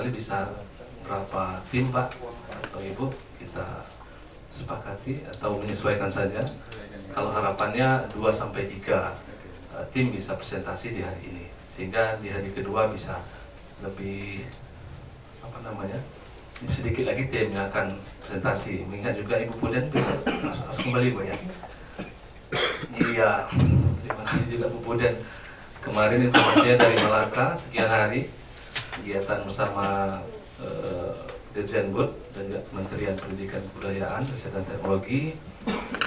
barangkali bisa berapa tim Pak atau Ibu kita sepakati atau menyesuaikan saja. Kalau harapannya 2 sampai 3 tim bisa presentasi di hari ini, sehingga di hari kedua bisa lebih sedikit lagi tim yang akan presentasi. Mengingat juga Ibu Puden harus kembali Bu ya. Iya, terima kasih juga Bu Puden. Kemarin informasinya dari Malaka, sekian hari kegiatan bersama Dirjen Bud dan juga Kementerian Pendidikan Kebudayaan, Riset dan Teknologi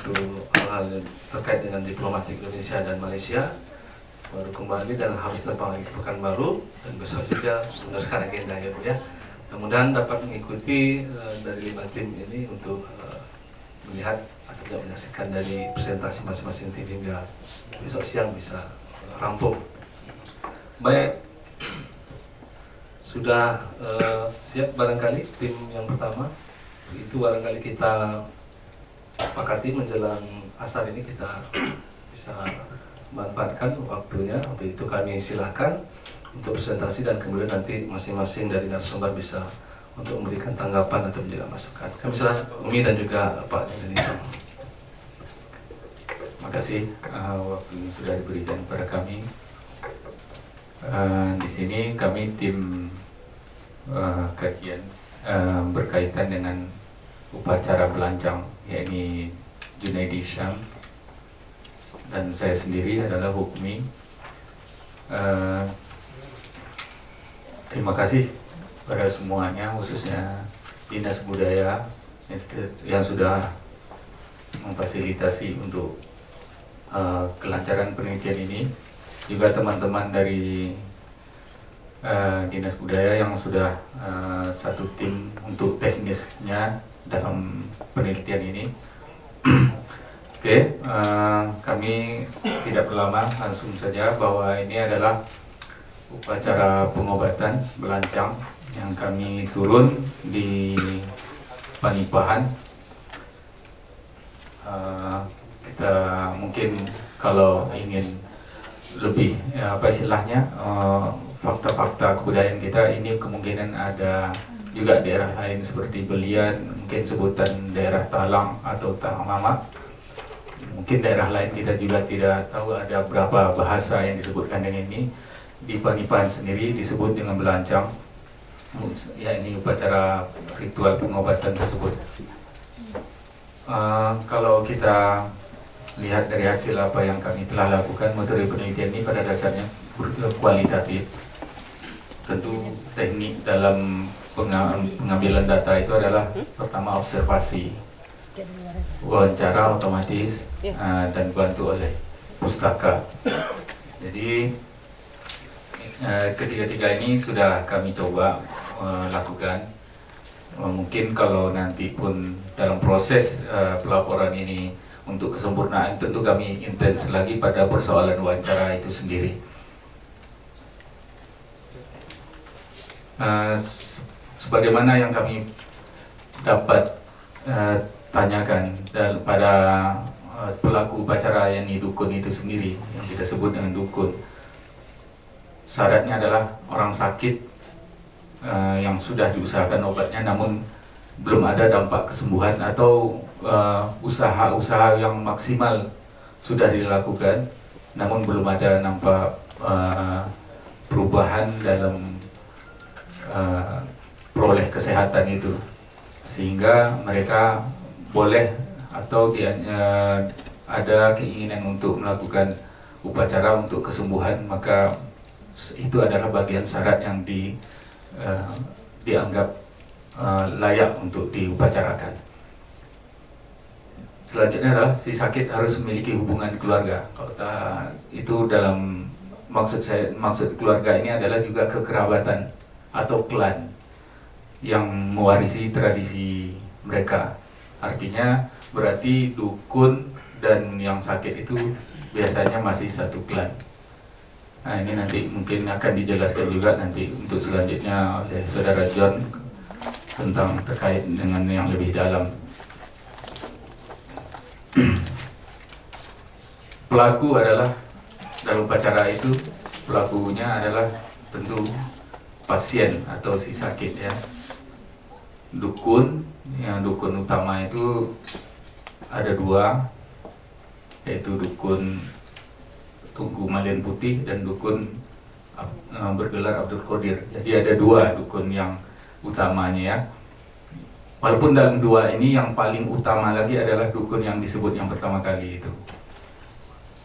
untuk hal-hal terkait dengan diplomatik Indonesia dan Malaysia. Baru kembali dan harus terbang lagi ke Pekanbaru dan besok juga meneruskan agenda ya Bu ya. Mudah-mudahan dapat mengikuti dari 5 tim ini untuk melihat atau juga menyaksikan dari presentasi masing-masing tim hingga besok siang bisa rampung. Baik, sudah siap barangkali tim yang pertama. Itu barangkali kita sepakati menjelang asar ini kita bisa manfaatkan waktunya. Untuk itu kami silakan untuk presentasi dan kemudian nanti masing-masing dari narasumber bisa untuk memberikan tanggapan atau juga masukan. Kami silakan Umi dan juga Pak Denisa. Terima kasih waktu yang sudah diberikan kepada kami. Di sini kami tim kajian berkaitan dengan upacara belancang, yakni Junaidi Syam, dan saya sendiri adalah Hukmi. Terima kasih pada semuanya, khususnya Dinas Budaya yang sudah memfasilitasi untuk kelancaran penelitian ini. Juga teman-teman dari Dinas Budaya yang sudah satu tim untuk teknisnya dalam penelitian ini. Oke, kami tidak berlama, langsung saja bahwa ini adalah upacara pengobatan belancang yang kami turun di Panipahan. Kita mungkin kalau ingin lebih apa istilahnya fakta-fakta kebudayaan kita ini kemungkinan ada juga daerah lain seperti Belian, mungkin sebutan daerah Talang atau Tahamama. Mungkin daerah lain kita juga tidak tahu ada berapa bahasa yang disebutkan dengan ini. Di Panipahan sendiri disebut dengan belancang, ya ini upacara ritual pengobatan tersebut. Kalau kita lihat dari hasil apa yang kami telah lakukan, metode penelitian ini pada dasarnya kualitatif. Tentu teknik dalam pengambilan data itu adalah pertama observasi, wawancara otomatis, dan dibantu oleh pustaka. Jadi ketiga-tiga ini sudah kami coba lakukan. Mungkin kalau nanti pun dalam proses pelaporan ini untuk kesempurnaan, tentu kami intens lagi pada persoalan wawancara itu sendiri. Sebagaimana yang kami dapat tanyakan pada pelaku upacara yang dukun itu sendiri, yang kita sebut dengan dukun, syaratnya adalah orang sakit yang sudah diusahakan obatnya namun belum ada dampak kesembuhan, atau usaha-usaha yang maksimal sudah dilakukan namun belum ada nampak perubahan dalam peroleh kesehatan itu, sehingga mereka boleh atau ada keinginan untuk melakukan upacara untuk kesembuhan, maka itu adalah bagian syarat yang dianggap layak untuk diupacarakan. Selanjutnya adalah si sakit harus memiliki hubungan keluarga. Kalau itu dalam maksud keluarga ini adalah juga kekerabatan atau klan yang mewarisi tradisi mereka. Artinya berarti dukun dan yang sakit itu biasanya masih satu klan. Nah, ini nanti mungkin akan dijelaskan juga nanti untuk selanjutnya oleh Saudara John tentang terkait dengan yang lebih dalam. Pelaku adalah dalam upacara itu, pelakunya adalah tentu pasien atau si sakit ya. Dukun, yang dukun utama itu ada dua, yaitu dukun Tugu Malian Putih dan dukun bergelar Abdul Qadir. Jadi ada dua dukun yang utamanya ya. Walaupun dalam dua ini yang paling utama lagi adalah dukun yang disebut yang pertama kali itu.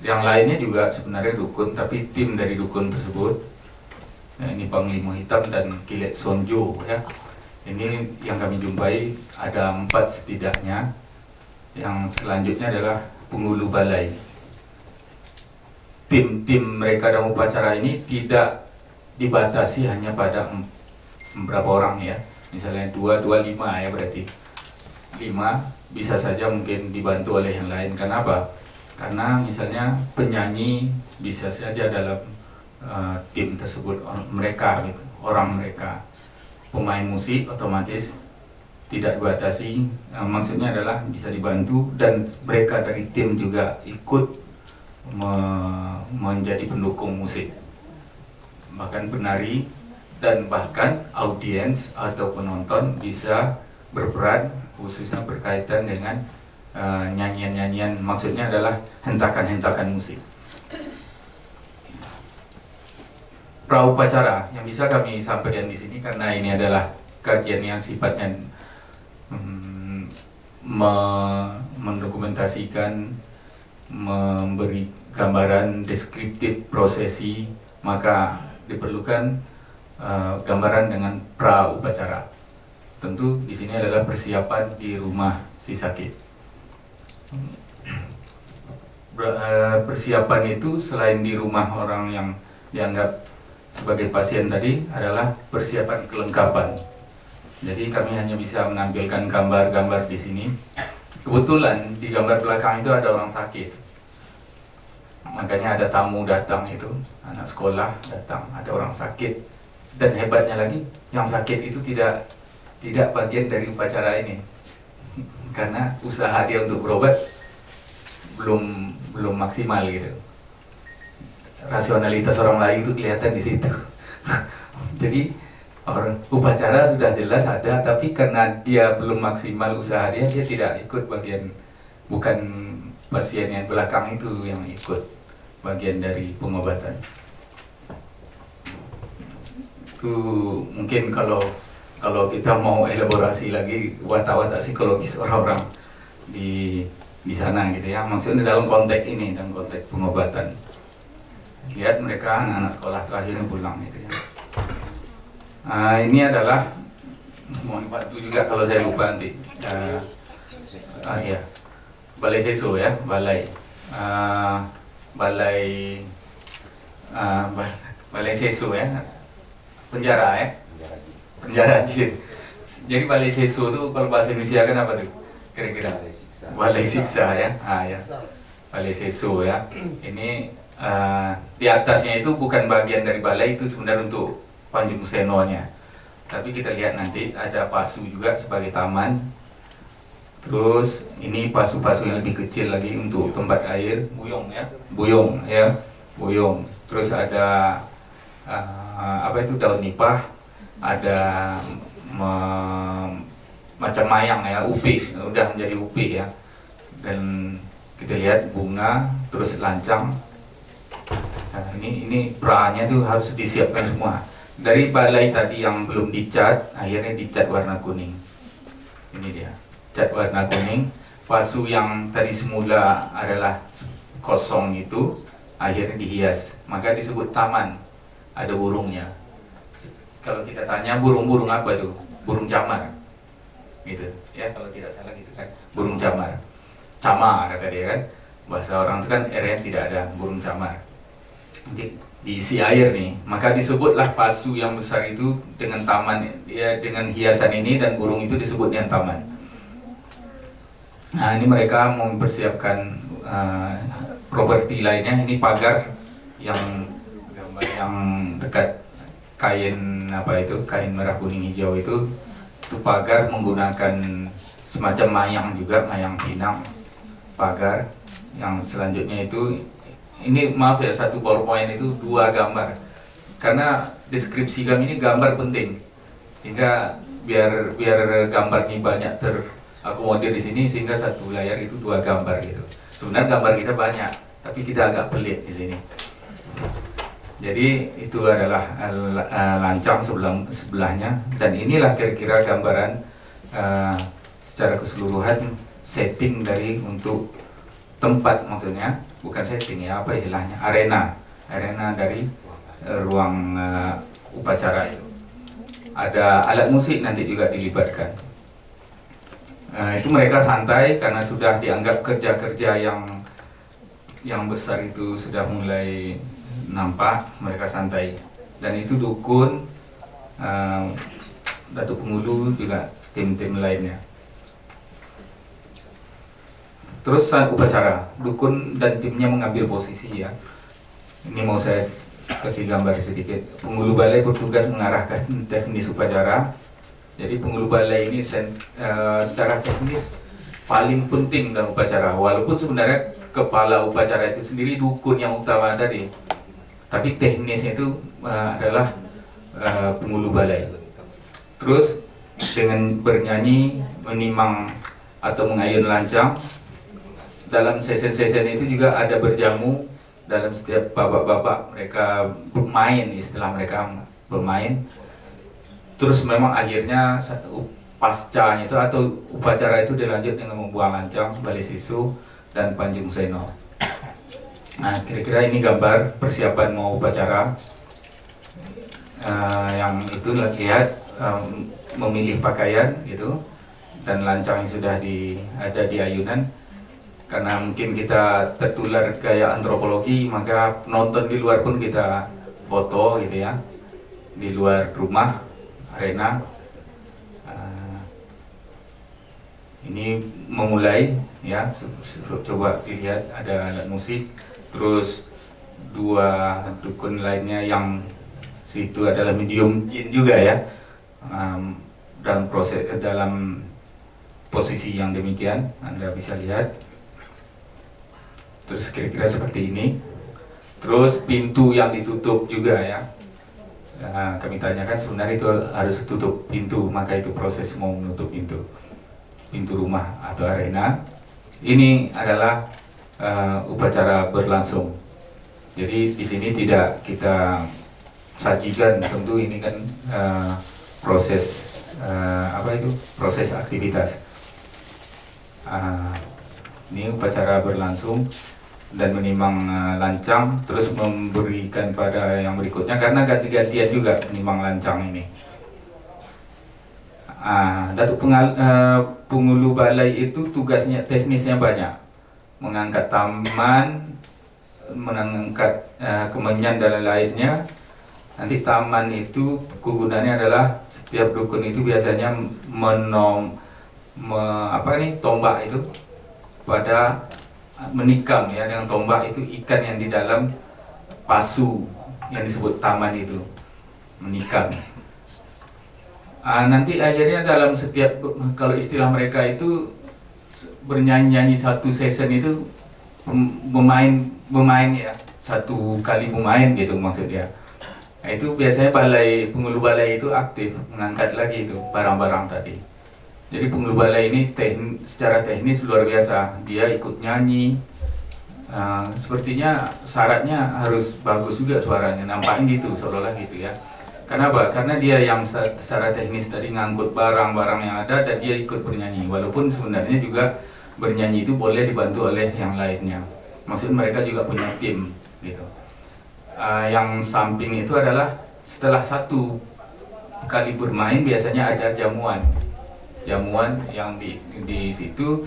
Yang lainnya juga sebenarnya dukun, tapi tim dari dukun tersebut, ya, ini Panglima Hitam dan Kilet Sonjo ya. Ini yang kami jumpai ada 4 setidaknya. Yang selanjutnya adalah penghulu balai. Tim-tim mereka dalam upacara ini tidak dibatasi hanya pada beberapa orang ya. Misalnya 2, 5 ya, berarti 5 bisa saja mungkin dibantu oleh yang lain. Kenapa? Karena misalnya penyanyi bisa saja dalam tim tersebut orang mereka. Pemain musik otomatis tidak dibatasi, maksudnya adalah bisa dibantu, dan mereka dari tim juga ikut menjadi pendukung musik, bahkan penari, dan bahkan audiens atau penonton bisa berperan, khususnya berkaitan dengan nyanyian-nyanyian, maksudnya adalah hentakan-hentakan musik. Praupacara yang bisa kami sampaikan di sini, karena ini adalah kajian yang sifatnya mendokumentasikan, memberi gambaran deskriptif prosesi, maka diperlukan gambaran dengan praupacara. Tentu di sini adalah persiapan di rumah si sakit. Persiapan itu selain di rumah orang yang dianggap sebagai pasien tadi adalah persiapan kelengkapan. Jadi kami hanya bisa menampilkan gambar-gambar di sini. Kebetulan di gambar belakang itu ada orang sakit. Makanya ada tamu datang itu, anak sekolah datang, ada orang sakit. Dan hebatnya lagi, yang sakit itu tidak bagian dari upacara ini. Karena usaha dia untuk berobat belum maksimal gitu. Rasionalitas orang lain itu kelihatan di situ. Jadi upacara sudah jelas ada, tapi karena dia belum maksimal usaha dia tidak ikut bagian, bukan pasien yang belakang itu yang ikut bagian dari pengobatan. Itu mungkin kalau kita mau elaborasi lagi watak-watak psikologis orang-orang di sana gitu ya, maksudnya dalam konteks ini, dalam konteks pengobatan. Lihat mereka anak-anak sekolah terakhir pulang gitu ya. Ini adalah, mohon bantu juga kalau saya lupa nanti. Ya, balai seso ya, balai seso ya, penjara ya, penjara jin. Jadi balai seso itu kalau bahasa Indonesia kan apa tuh? Kira-kira balai siksa ya, ya, balai seso ya. Ini di atasnya itu bukan bagian dari balai, itu sebenarnya untuk Panjungusenonya. Tapi kita lihat nanti ada pasu juga sebagai taman. Terus ini pasu-pasu yang lebih kecil lagi untuk tempat air, buyong ya, buyong. Terus ada apa itu, daun nipah, ada macam mayang ya, upi, udah menjadi upi ya. Dan kita lihat bunga, terus lancang. Nah, ini pra-nya tuh harus disiapkan semua. Dari balai tadi yang belum dicat, akhirnya dicat warna kuning. Ini dia, cat warna kuning. Pasu yang tadi semula adalah kosong itu akhirnya dihias, maka disebut taman. Ada burungnya. Kalau kita tanya burung-burung apa tuh? Burung camar, gitu ya, kalau tidak salah gitu kan, burung camar. Cama kata dia kan, bahasa orang itu kan R-nya tidak ada, burung camar. Nanti diisi air nih, maka disebutlah pasu yang besar itu dengan taman ya, dengan hiasan ini, dan burung itu disebutnya taman. Nah, ini mereka mau mempersiapkan properti lainnya. Ini pagar yang gambar yang dekat kain apa itu, kain merah kuning hijau itu pagar menggunakan semacam mayang juga, mayang pinang pagar. Yang selanjutnya itu, ini maaf ya, satu PowerPoint itu 2 gambar. karena deskripsi kami ini gambar penting, sehingga biar gambar ini banyak terakomodir di sini, sehingga satu layar itu 2 gambar gitu. Sebenarnya gambar kita banyak, tapi kita agak pelit di sini. Jadi itu adalah lancang sebelahnya, dan inilah kira-kira gambaran secara keseluruhan setting dari untuk tempat, maksudnya bukan setting ya, apa istilahnya, arena dari ruang upacara itu. Ada alat musik nanti juga dilibatkan. Itu mereka santai karena sudah dianggap kerja-kerja yang besar itu sudah mulai nampak, mereka santai. Dan itu dukun, Datuk Pengulu, juga tim-tim lainnya. Terus saat upacara, dukun dan timnya mengambil posisi ya. Ini mau saya kasih gambar sedikit. Penghulu balai bertugas mengarahkan teknis upacara. Jadi penghulu balai ini secara teknis paling penting dalam upacara. Walaupun sebenarnya kepala upacara itu sendiri dukun yang utama tadi, tapi teknisnya itu adalah penghulu balai. Terus dengan bernyanyi, menimang atau mengayun lancang. Dalam sesen-sesen itu juga ada berjamu. Dalam setiap bapak-bapak mereka bermain, istilah mereka bermain. Terus memang akhirnya pascanya itu atau upacara itu dilanjut dengan membuang lancang, balik sisu, dan panjung seno. Nah, kira-kira ini gambar persiapan mau upacara. Yang itu lihat memilih pakaian gitu, dan lancang yang sudah ada di ayunan. Karena mungkin kita tertular gaya antropologi, maka penonton di luar pun kita foto gitu ya, di luar rumah, arena. Ini memulai ya, coba dilihat ada alat musik, terus 2 dukun lainnya yang situ adalah medium jin juga ya, dalam posisi yang demikian Anda bisa lihat. Terus kira-kira seperti ini. Terus pintu yang ditutup juga ya. Nah, kami tanyakan sebenarnya itu harus tutup pintu, maka itu proses mau menutup pintu rumah atau arena. Ini adalah upacara berlangsung. Jadi di sini tidak kita sajikan, tentu ini kan proses proses aktivitas. Ini upacara berlangsung dan menimang lancang, terus memberikan pada yang berikutnya karena ganti-gantian juga menimang lancang ini. Datuk Pengulu Balai itu tugasnya teknisnya banyak, mengangkat taman, mengangkat kemenyan dan lainnya. Nanti taman itu kegunaannya adalah setiap dukun itu biasanya tombak itu pada menikam ya, dengan tombak itu ikan yang di dalam pasu yang disebut taman itu menikam. Nanti akhirnya dalam setiap, kalau istilah mereka itu bernyanyi satu season itu bermain ya, 1 kali bermain gitu maksudnya. Nah, itu biasanya penghulu balai itu aktif mengangkat lagi itu barang-barang tadi. Jadi penghulu balai ini secara teknis luar biasa. Dia ikut nyanyi. Sepertinya syaratnya harus bagus juga suaranya. Nampaknya gitu, seolah-olah gitu ya. Kenapa? Karena dia yang secara teknis tadi ngangkut barang-barang yang ada dan dia ikut bernyanyi. Walaupun sebenarnya juga bernyanyi itu boleh dibantu oleh yang lainnya. Maksud mereka juga punya tim gitu. Yang samping itu adalah setelah 1 kali bermain biasanya ada jamuan yang di situ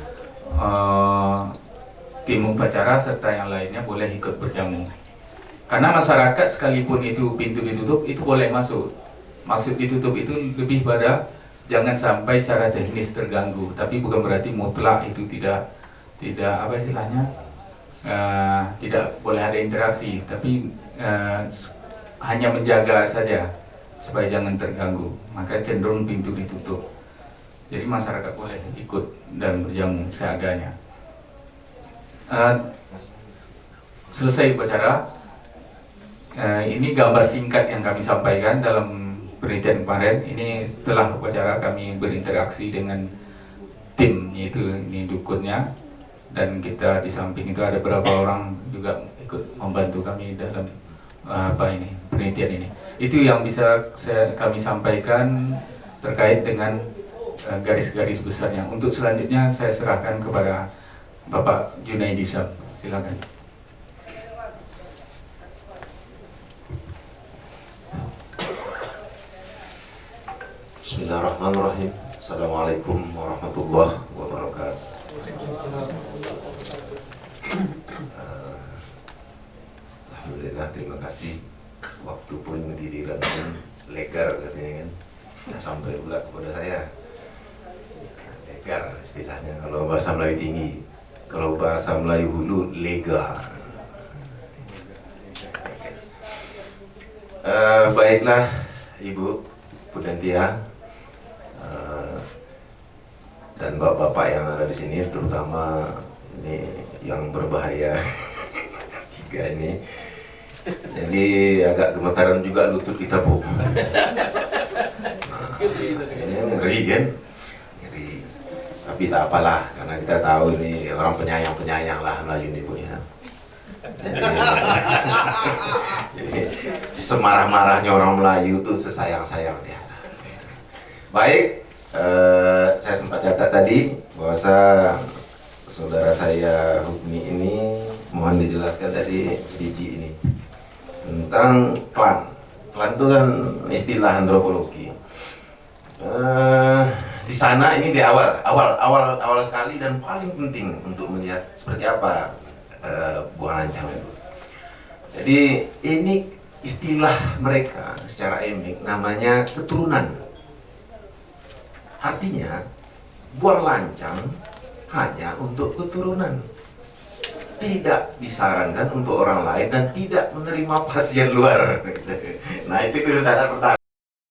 tim upacara serta yang lainnya boleh ikut berjamu. Karena masyarakat sekalipun itu pintu ditutup itu boleh masuk. Maksud ditutup itu lebih pada jangan sampai secara teknis terganggu, tapi bukan berarti mutlak itu tidak apa istilahnya, tidak boleh ada interaksi, tapi hanya menjaga saja supaya jangan terganggu, maka cenderung pintu ditutup. Jadi masyarakat boleh ikut dan berjamu seadanya. Selesai upacara, Ini gambar singkat yang kami sampaikan dalam penelitian kemarin. Ini setelah upacara kami berinteraksi dengan tim, yaitu ini dukunnya, dan kita di samping itu ada beberapa orang juga ikut membantu kami dalam penelitian ini. Itu yang bisa kami sampaikan terkait dengan garis-garis besarnya. Untuk selanjutnya saya serahkan kepada Bapak Junaidi Syab. Silakan. Bismillahirrahmanirrahim. Assalamualaikum warahmatullahi wabarakatuh. Alhamdulillah, terima kasih. Waktu pun giliran pun legar katanya kan. Nah, sampai pula kepada saya. Legar istilahnya kalau bahasa Melayu tinggi. Kalau bahasa Melayu hulu lega. Baiklah Ibu Pudentia dan bapak-bapak yang ada di sini, terutama ini yang berbahaya tiga ini. Jadi agak gemetaran juga lutut kita, Bu. Nah, ini ngeri kan? Ngeri. Tapi tak apalah, karena kita tahu ini orang penyayang-penyayang lah Melayu ini, Bu ya. Jadi semarah-marahnya orang Melayu itu sesayang-sayang dia. Baik, saya sempat catat tadi bahwa saudara saya Hukmi ini mohon dijelaskan tadi sedikit ini tentang klan. Klan itu kan istilah antropologi. Di sana ini di awal sekali dan paling penting untuk melihat seperti apa buah lancang itu. Jadi ini istilah mereka secara emik namanya keturunan. Artinya buah lancang hanya untuk keturunan, tidak disarankan untuk orang lain dan tidak menerima pasien luar. Nah itu kesadaran pertama.